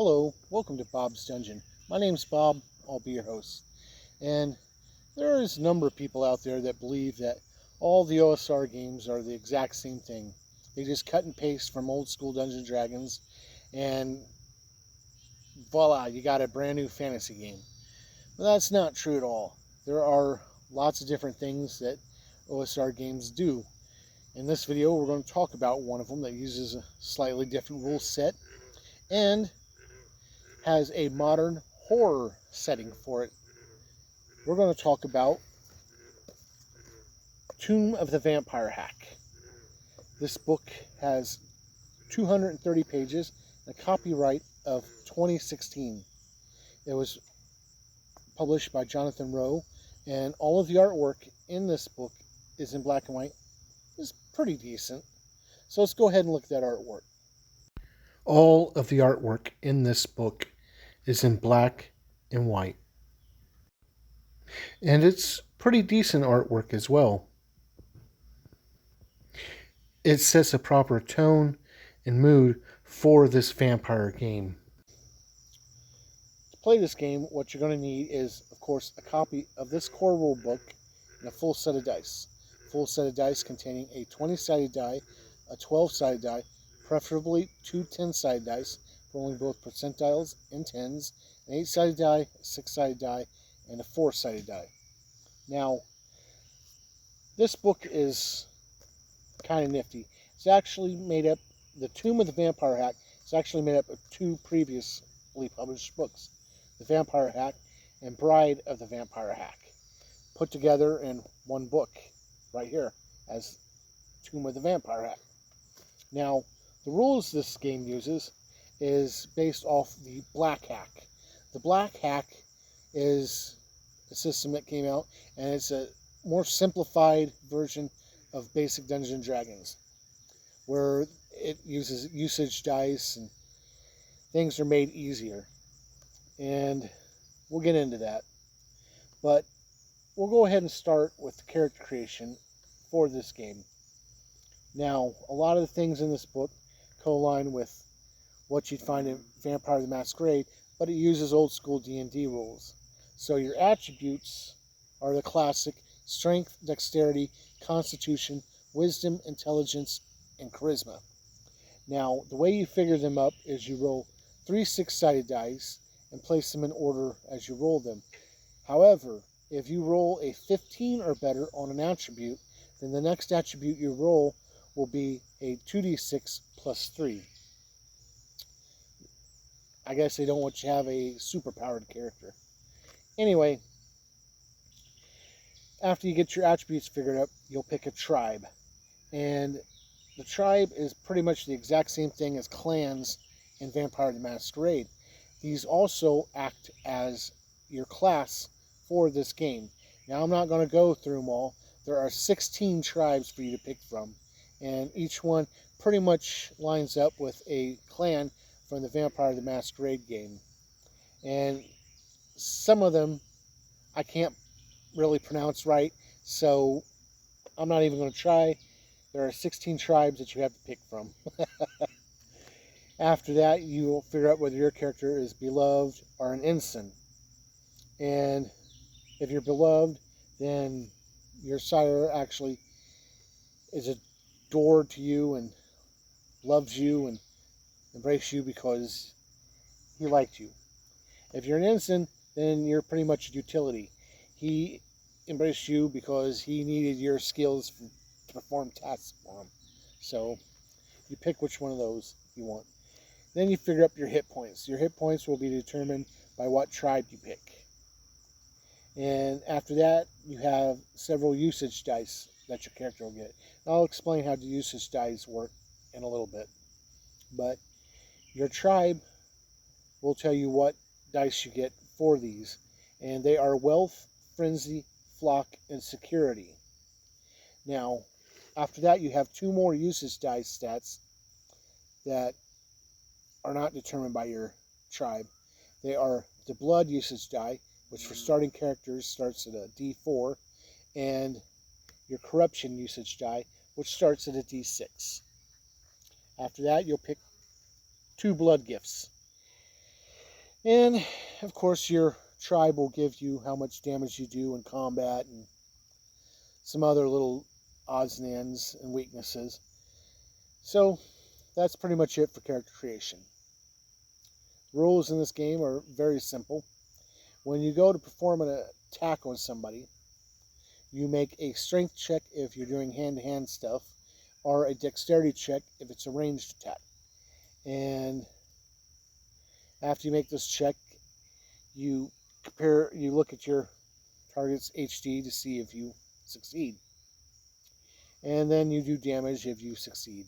Hello, welcome to Bob's Dungeon. My name's Bob, I'll be your host. And there is a number of people out there that believe that all the OSR games are the exact same thing. They just cut and paste from old school Dungeons & Dragons and voila, you got a brand new fantasy game. But that's not true at all. There are lots of different things that OSR games do. In this video, we're going to talk about one of them that uses a slightly different rule set and has a modern horror setting for it. We're going to talk about Tomb of the Vampire Hack. This book has 230 pages and a copyright of 2016. It was published by Jonathan Rowe, and all of the artwork in this book is in black and white. It's pretty decent. So let's go ahead and look at that artwork. All of the artwork in this book is in black and white. And it's pretty decent artwork as well. It sets a proper tone and mood for this vampire game. To play this game, what you're going to need is, of course, a copy of this core rule book and a full set of dice. A full set of dice containing a 20-sided die, a 12-sided die, preferably two 10-sided dice, rolling both percentiles and tens, an 8-sided die, a 6-sided die, and a 4-sided die. Now, this book is kind of nifty. It's actually made up, the Tomb of the Vampire Hack is actually made up of two previously published books, The Vampire Hack and Bride of the Vampire Hack, put together in one book right here as Tomb of the Vampire Hack. Now, the rules this game uses is based off the Black Hack. The Black Hack is a system that came out, and it's a more simplified version of basic Dungeons & Dragons, where it uses usage dice and things are made easier. And we'll get into that. But we'll go ahead and start with the character creation for this game. Now, a lot of the things in this book co-align with what you'd find in Vampire the Masquerade, but it uses old school D&D rules. So your attributes are the classic strength, dexterity, constitution, wisdom, intelligence, and charisma. Now, the way you figure them up is you roll 3 6-sided dice and place them in order as you roll them. However, if you roll a 15 or better on an attribute, then the next attribute you roll will be a 2d6 plus 3. I guess they don't want you to have a superpowered character. Anyway, after you get your attributes figured out, you'll pick a tribe. And the tribe is pretty much the exact same thing as clans in Vampire the Masquerade. These also act as your class for this game. Now, I'm not going to go through them all. There are 16 tribes for you to pick from, and each one pretty much lines up with a clan from the Vampire the Masquerade game. And some of them I can't really pronounce right, so I'm not even going to try. There are 16 tribes that you have to pick from. After that, you will figure out whether your character is beloved or an ensign. And if you're beloved, then your sire actually is adored to you and loves you and embraces you because he liked you. If you're an ensign, then you're pretty much a utility. He embraced you because he needed your skills to perform tasks for him. So you pick which one of those you want. Then you figure up your hit points. Your hit points will be determined by what tribe you pick. And after that, you have several usage dice that your character will get. I'll explain how the usage dice work in a little bit. But your tribe will tell you what dice you get for these. And they are wealth, frenzy, flock, and security. Now, after that, you have 2 more usage dice stats that are not determined by your tribe. They are the blood usage die, which for starting characters starts at a D4, and your corruption usage die, which starts at a D6. After that, you'll pick 2 blood gifts. And of course, your tribe will give you how much damage you do in combat and some other little odds and ends and weaknesses. So that's pretty much it for character creation. The rules in this game are very simple. When you go to perform an attack on somebody, you make a strength check if you're doing hand-to-hand stuff, or a dexterity check if it's a ranged attack. And after you make this check, you look at your target's HD to see if you succeed. And then you do damage if you succeed.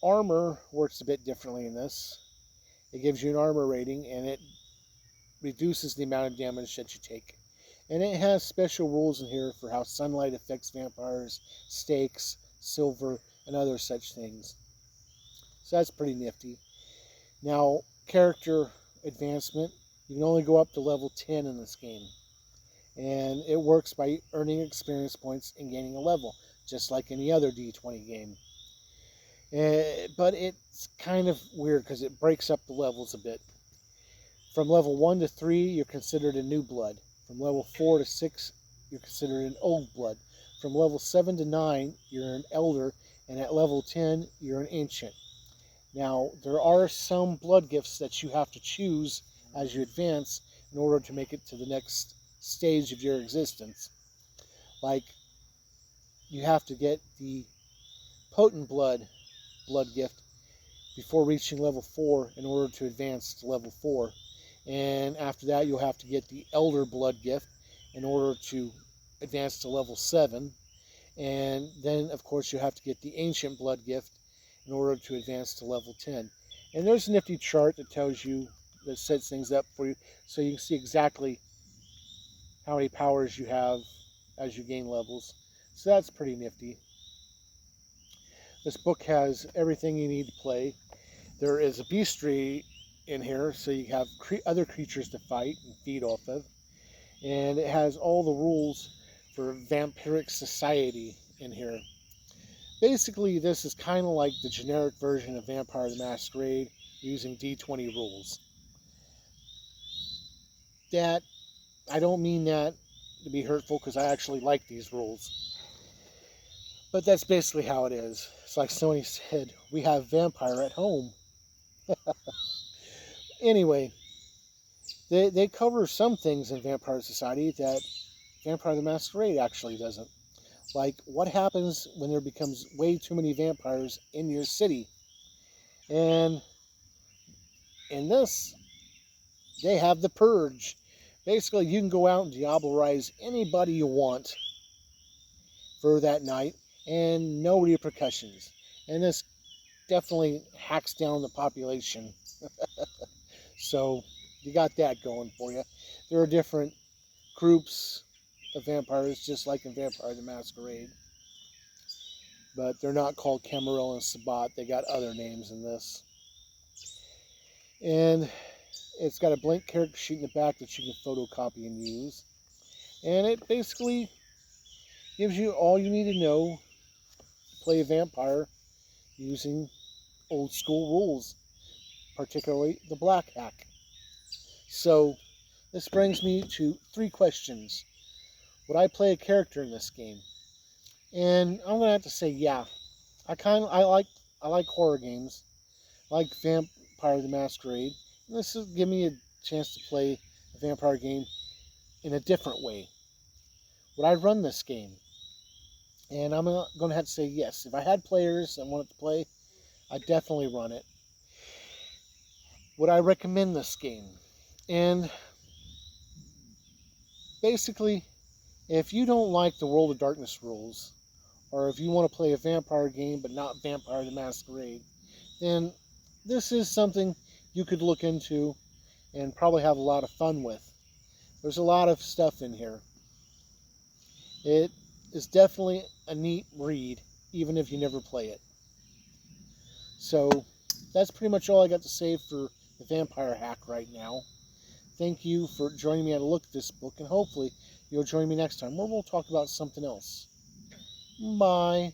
Armor works a bit differently in this. It gives you an armor rating, and it reduces the amount of damage that you take. And it has special rules in here for how sunlight affects vampires, stakes, silver, and other such things. So that's pretty nifty. Now, character advancement, you can only go up to level 10 in this game. And it works by earning experience points and gaining a level, just like any other D20 game. But it's kind of weird because it breaks up the levels a bit. From level 1 to 3, you're considered a new blood. From level 4 to 6, you're considered an old blood. From level 7 to 9, you're an elder. And at level 10, you're an ancient. Now, there are some blood gifts that you have to choose as you advance in order to make it to the next stage of your existence. Like, you have to get the potent blood gift before reaching level 4 in order to advance to level 4. And after that, you'll have to get the elder blood gift in order to advance to level 7. And then, of course, you have to get the ancient blood gift in order to advance to level 10. And there's a nifty chart that tells you, that sets things up for you, so you can see exactly how many powers you have as you gain levels. So that's pretty nifty. This book has everything you need to play. There is a bestiary in here, so you have other creatures to fight and feed off of. And it has all the rules for vampiric society in here. Basically, this is kind of like the generic version of Vampire the Masquerade using D20 rules. That, I don't mean that to be hurtful because I actually like these rules. But that's basically how it is. It's like Sony said, we have Vampyre at home. Anyway, they cover some things in Vampire Society that Vampire the Masquerade actually doesn't. Like, what happens when there becomes way too many vampires in your city? And in this, they have the Purge. Basically, you can go out and diablerize anybody you want for that night, and no repercussions. And this definitely hacks down the population. So, you got that going for you. There are different groups of vampires, just like in Vampire the Masquerade. But they're not called Camarilla and Sabat. They got other names in this. And it's got a blank character sheet in the back that you can photocopy and use. And it basically gives you all you need to know to play a vampire using old school rules, particularly the black hack. So this brings me to 3 questions. Would I play a character in this game? And I'm gonna have to say yeah. I like horror games. I like Vampire the Masquerade. And this will give me a chance to play a vampire game in a different way. Would I run this game? And I'm going to have to say yes. If I had players and wanted to play, I'd definitely run it. Would I recommend this game? And basically, if you don't like the World of Darkness rules, or if you want to play a vampire game but not Vampire the Masquerade, then this is something you could look into and probably have a lot of fun with. There's a lot of stuff in here. It is definitely a neat read, even if you never play it. So that's pretty much all I got to say for the Vampire hack right now. Thank you for joining me at a look at this book, and hopefully you'll join me next time where we'll talk about something else. Bye.